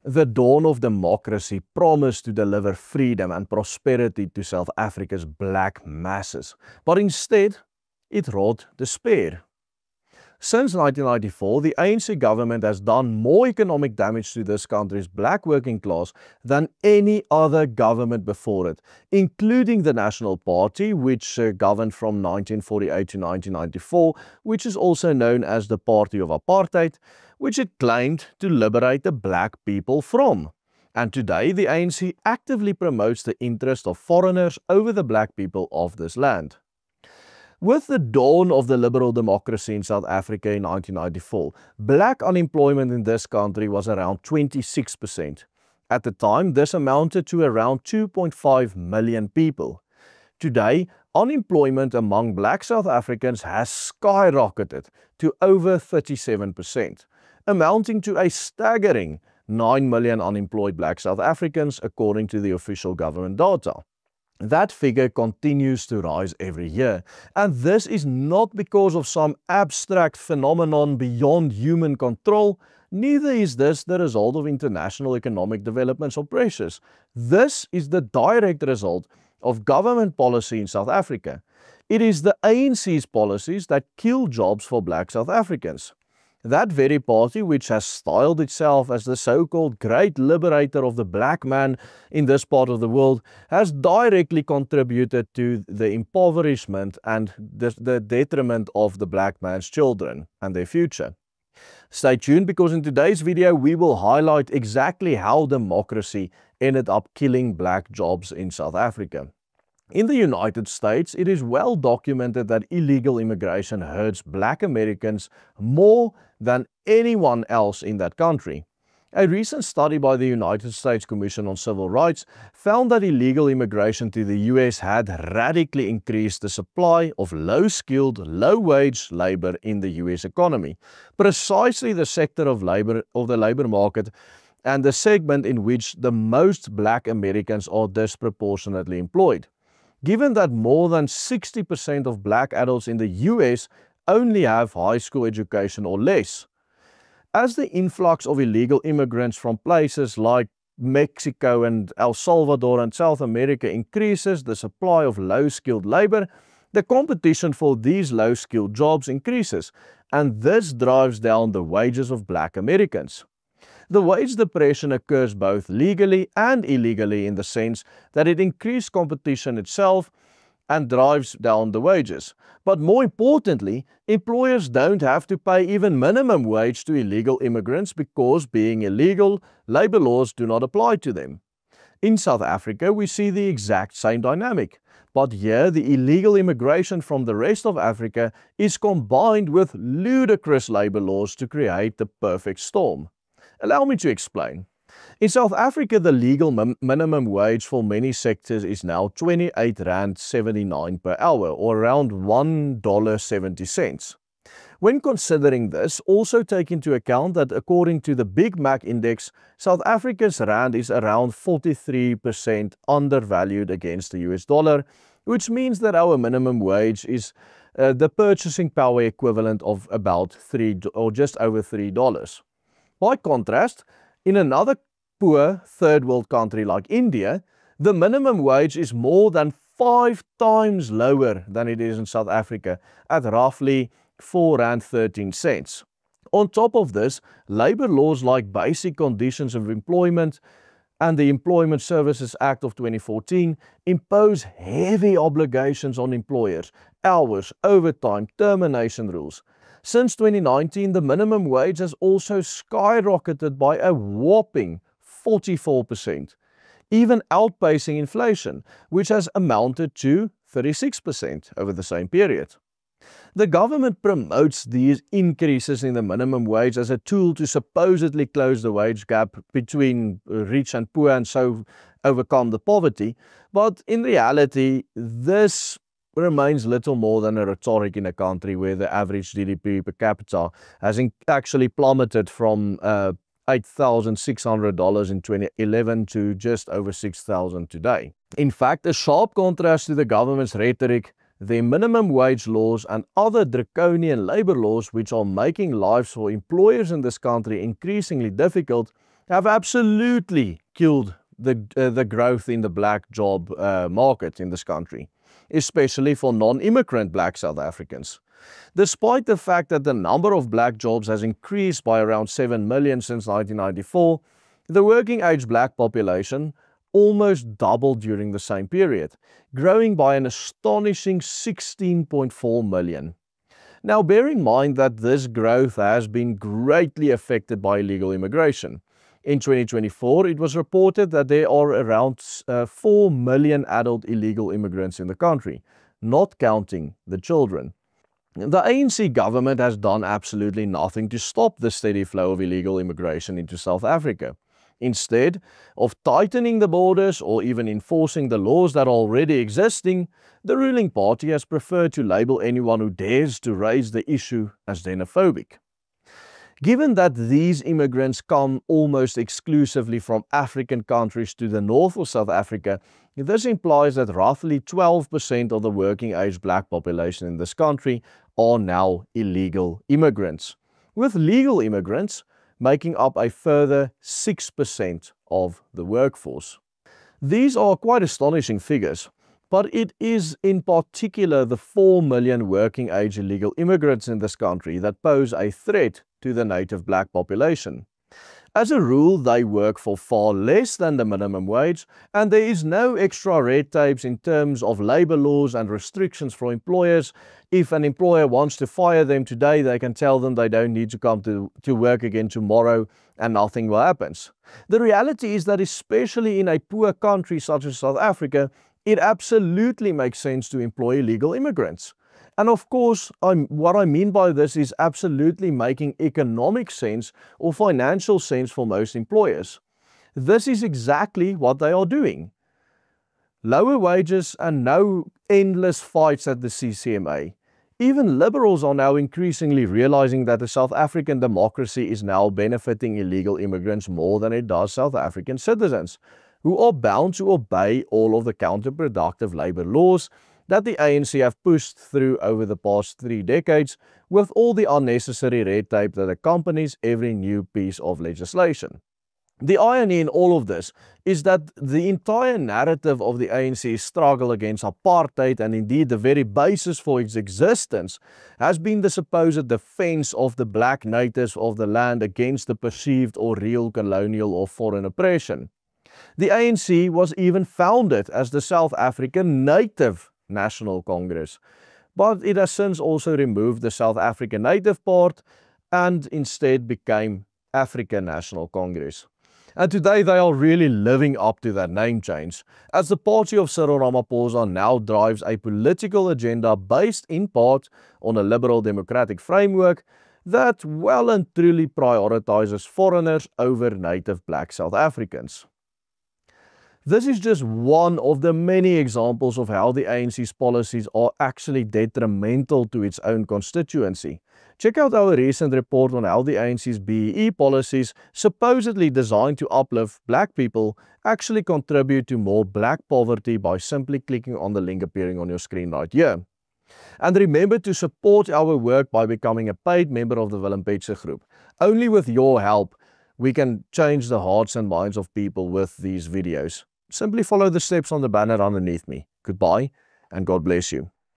The dawn of democracy promised to deliver freedom and prosperity to South Africa's black masses, but instead, it wrought despair. Since 1994, the ANC government has done more economic damage to this country's black working class than any other government before it, including the National Party, which governed from 1948 to 1994, which is also known as the Party of Apartheid, which it claimed to liberate the black people from. And today, the ANC actively promotes the interest of foreigners over the black people of this land. With the dawn of the liberal democracy in South Africa in 1994, black unemployment in this country was around 26%. At the time, this amounted to around 2.5 million people. Today, unemployment among black South Africans has skyrocketed to over 37%, amounting to a staggering 9 million unemployed black South Africans according to the official government data. That figure continues to rise every year, and this is not because of some abstract phenomenon beyond human control. Neither is this the result of international economic developments or pressures. This is the direct result of government policy in South Africa. It is the ANC's policies that kill jobs for black South Africans. That very party, which has styled itself as the so-called great liberator of the black man in this part of the world, has directly contributed to the impoverishment and the detriment of the black man's children and their future. Stay tuned, because in today's video we will highlight exactly how democracy ended up killing black jobs in South Africa. In the United States, it is well documented that illegal immigration hurts black Americans more than anyone else in that country. A recent study by the United States Commission on Civil Rights found that illegal immigration to the US had radically increased the supply of low-skilled, low-wage labor in the US economy, precisely the sector of the labor market and the segment in which the most black Americans are disproportionately employed. Given that more than 60% of black adults in the US only have high school education or less. As the influx of illegal immigrants from places like Mexico and El Salvador and South America increases the supply of low-skilled labor, the competition for these low-skilled jobs increases, and this drives down the wages of black Americans. The wage depression occurs both legally and illegally, in the sense that it increases competition itself and drives down the wages. But more importantly, employers don't have to pay even minimum wage to illegal immigrants because, being illegal, labor laws do not apply to them. In South Africa, we see the exact same dynamic. But here, the illegal immigration from the rest of Africa is combined with ludicrous labor laws to create the perfect storm. Allow me to explain. In South Africa, the legal minimum wage for many sectors is now R28.79 per hour, or around $1.70. When considering this, also take into account that according to the Big Mac Index, South Africa's rand is around 43% undervalued against the US dollar, which means that our minimum wage is the purchasing power equivalent of about $3 or just over $3. By contrast, in another poor third world country like India, the minimum wage is more than 5 times lower than it is in South Africa, at roughly R4.13. On top of this, labor laws like Basic Conditions of Employment and the Employment Services Act of 2014 impose heavy obligations on employers: hours, overtime, termination rules. Since 2019, the minimum wage has also skyrocketed by a whopping 44%, even outpacing inflation, which has amounted to 36% over the same period. The government promotes these increases in the minimum wage as a tool to supposedly close the wage gap between rich and poor and so overcome the poverty, but in reality, this remains little more than a rhetoric in a country where the average GDP per capita has actually plummeted from $8,600 in 2011 to just over $6,000 today. In fact, a sharp contrast to the government's rhetoric, the minimum wage laws and other draconian labor laws, which are making lives for employers in this country increasingly difficult, have absolutely killed the growth in the black job market in this country, especially for non-immigrant black South Africans. Despite the fact that the number of black jobs has increased by around 7 million since 1994, the working age black population almost doubled during the same period, growing by an astonishing 16.4 million. Now, bear in mind that this growth has been greatly affected by illegal immigration. In 2024, it was reported that there are around 4 million adult illegal immigrants in the country, not counting the children. The ANC government has done absolutely nothing to stop the steady flow of illegal immigration into South Africa. Instead of tightening the borders or even enforcing the laws that are already existing, the ruling party has preferred to label anyone who dares to raise the issue as xenophobic. Given that these immigrants come almost exclusively from African countries to the north of South Africa, this implies that roughly 12% of the working age black population in this country are now illegal immigrants, with legal immigrants making up a further 6% of the workforce. These are quite astonishing figures, but it is in particular the 4 million working age illegal immigrants in this country that pose a threat to the native black population. As a rule, they work for far less than the minimum wage, and there is no extra red tapes in terms of labor laws and restrictions for employers. If an employer wants to fire them today, they can tell them they don't need to come to work again tomorrow and nothing will happen. The reality is that especially in a poor country such as South Africa, it absolutely makes sense to employ illegal immigrants. And of course, what I mean by this is absolutely making economic sense or financial sense for most employers. This is exactly what they are doing. Lower wages and no endless fights at the CCMA. Even liberals are now increasingly realizing that the South African democracy is now benefiting illegal immigrants more than it does South African citizens, who are bound to obey all of the counterproductive labor laws that the ANC have pushed through over the past 3 decades, with all the unnecessary red tape that accompanies every new piece of legislation. The irony in all of this is that the entire narrative of the ANC's struggle against apartheid, and indeed the very basis for its existence, has been the supposed defense of the black natives of the land against the perceived or real colonial or foreign oppression. The ANC was even founded as the South African Native National Congress, but it has since also removed the South African native part and instead became African National Congress. And today they are really living up to that name change, as the party of Cyril Ramaphosa now drives a political agenda based in part on a liberal democratic framework that well and truly prioritizes foreigners over native black South Africans. This is just one of the many examples of how the ANC's policies are actually detrimental to its own constituency. Check out our recent report on how the ANC's BEE policies, supposedly designed to uplift black people, actually contribute to more black poverty by simply clicking on the link appearing on your screen right here. And remember to support our work by becoming a paid member of the Willem Petsche Group. Only with your help, we can change the hearts and minds of people with these videos. Simply follow the steps on the banner underneath me. Goodbye and God bless you.